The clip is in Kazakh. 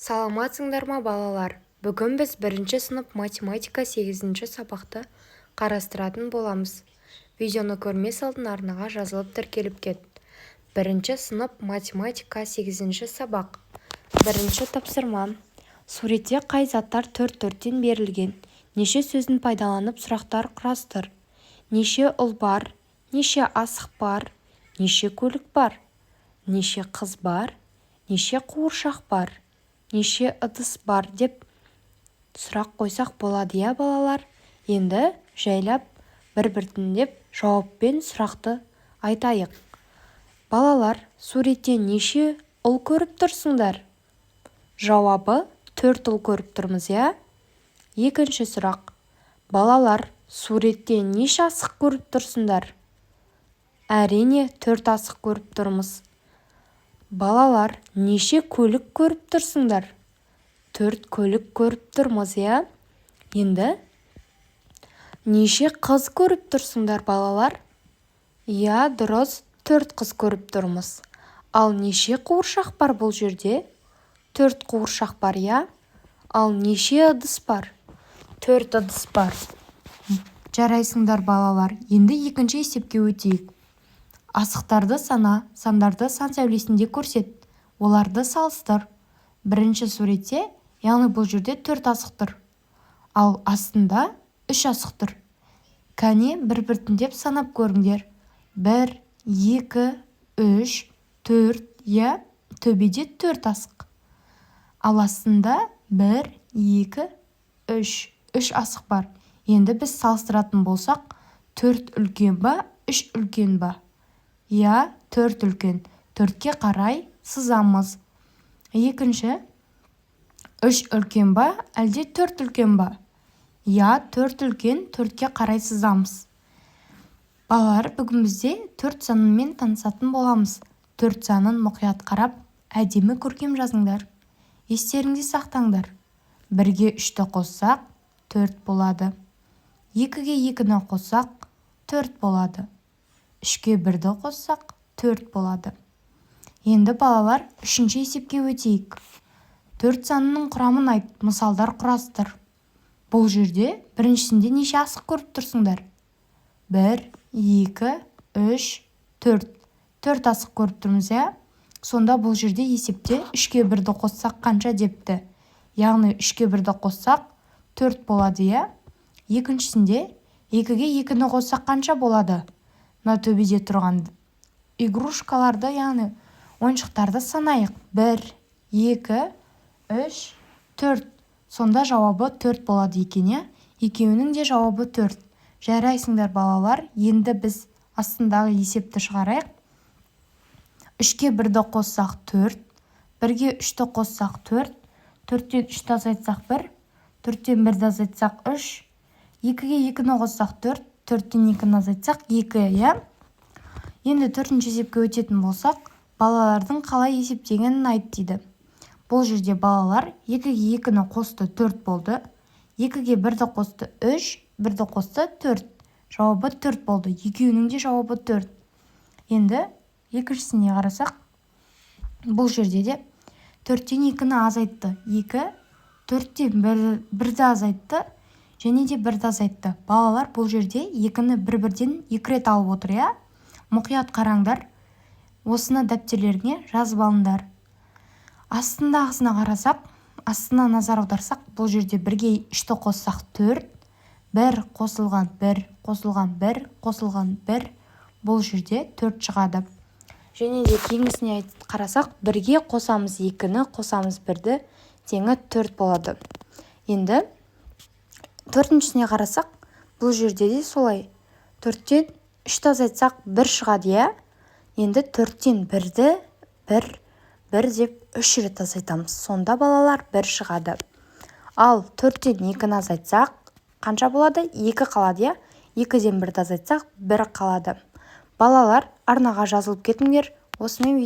Саламатсыңдар ма балалар? Бүгін біз бірінші сынып математика 8-ші сабақты қарастыратын боламыз. Видеоны көрмей салдың арнаға жазылып тіркеліп кет. Бірінші сынып математика 8-ші сабақ. Бірінші тапсырма. Суретте қай заттар 4-4-тен берілген? Неше сөзін пайдаланып сұрақтар құрастыр. Неше ұл бар? Неше асық бар? Неше көлік бар? Неше қыз бар? Неше қуыршақ бар? Неше ыдыс бар деп сұрақ қойсақ болады, я балалар? Енді жайлап бір-біртіндеп жауаппен сұрақты айтайық. Балалар, суретте неше ұл көріп тұрсыңдар? Жауабы 4 ұл көріп тұрмыз, я? Екінші сұрақ. Балалар, суретте неше асық көріп тұрсыңдар? Әрине 4 асық көріп тұрмыз. Балалар, неше көлік көріп тұрсыңдар? 4 көлік көріп тұрмыз, я? Енді неше қыз көріп тұрсыңдар, балалар? Я, дұрыс, 4 қыз көріп тұрмыз. Ал неше қуыршақ бар бұл жерде? 4 қуыршақ бар, я? Ал неше ыдыс бар? 4 ыдыс бар. Жарайсыңдар, балалар. Енді екінші есепке өтейік. Асықтарды сана, сандарды сан сәулесінде көрсет. Оларды салыстыр. Бірінші суретте, яғни бұл жерде 4 асық тұр. Ал астында 3 асық тұр. Кәне бір-біртіндеп санап көріңдер. 1, 2, 3, 4, я, төбеде 4 асық. Ал астында 1, 2, 3 асық бар. Енді біз салыстыратын болсақ, 4 үлкен ба, 3 үлкен ба? Я, 4 үлкен. 4-ке қарай сызамыз. Екінші, 3 үлкен ба, әлде 4 үлкен ба? Я, 4 үлкен, 4-ке қарай сызамыз. Балалар, бүгін бізде 4 санымен танысатын боламыз. 4 санын мұқият қарап, әдемі көркем жазыңдар. Естеріңде сақтаңдар. 1-ге 3-ті қоссақ, 4 болады. 2-ге 2-ні қоссақ, 4 болады. 3-ге 1-ді қоссақ, 4 болады. Енді балалар, үшінші есепке өтейік. 4 санының құрамын айт, мысалдар құрастыр. Бұл жерде біріншісінде неше асық көріп тұрсыңдар? 1, 2, 3, 4. 4 асық көріп тұрмыз, я? Сонда бұл жерде есепте 3-ге 1-ді қоссақ қанша депті? Яғни 3-ге 1-ді қоссақ 4 болады, я? Екіншісінде 2-ге 2-ні қоссақ қанша болады? На төбеде тұрған игрушкаларды, яғни ойыншықтарды санайық. 1, 2, 3, 4. Сонда жауабы 4 болады екен, я? Екеуінің де жауабы 4. Жарайсыңдар, балалар. Енді біз астындағы есепті шығарайық. 3-ге 1-ді қоссақ 4, 1-ге 3-ті қоссақ 4, 4-тен 3-ті азайтсақ 1, 4-тен 1-ді азайтсақ 3, 2-ге 2-ні қоссақ 4, 4-тен 2-ні азайтсақ 2, я? Енді 4-ші есепке өтетін болсақ, балалардың қалай есептегенін айт дейді. Бұл жерде балалар 2-ге 2-ні қосты 4 болды, 2-ге 1-ді қосты 3, 1-ді қосты 4. Жауабы 4 болды. Екеуінің де жауабы 4. Енді екіншісіне қарасақ, бұл жерде де 4-тен 2-ні азайтты. 2, 4-тен 1-ді азайтты, және де 1-ді азайтты. Балалар, бұл жерде 2-ні бір-бірден 2 рет алып отыр, я? Мұқият қараңдар. Осыны дәптерлеріне жазып алыңдар. Астындағысына қарасақ, астына назар аударсақ, бұл жерде 1-ге 3-ті қоссақ 4, 1 қосылған 1, қосылған 1, қосылған 1, бұл жерде 4 шығады. Және де кейінгісіне қарасақ, 1-ге қосамыз 2-ні, қосамыз 1-ді, теңі 4 болады. Енді 4-шісіне қарасақ, бұл жерде де солай. 4-тен 3-ті азайтсақ 1 шығады, я? Енді 4-тен 1-ді 1 деп 3 рет азайтамыз. Сонда балалар 1 шығады. Ал 4-тен 2-ні азайтсақ қанша болады? 2 қалады, я? 2-ден 1-ді азайтсақ 1 қалады. Балалар, арнаға жазылып кетіңдер. Осымен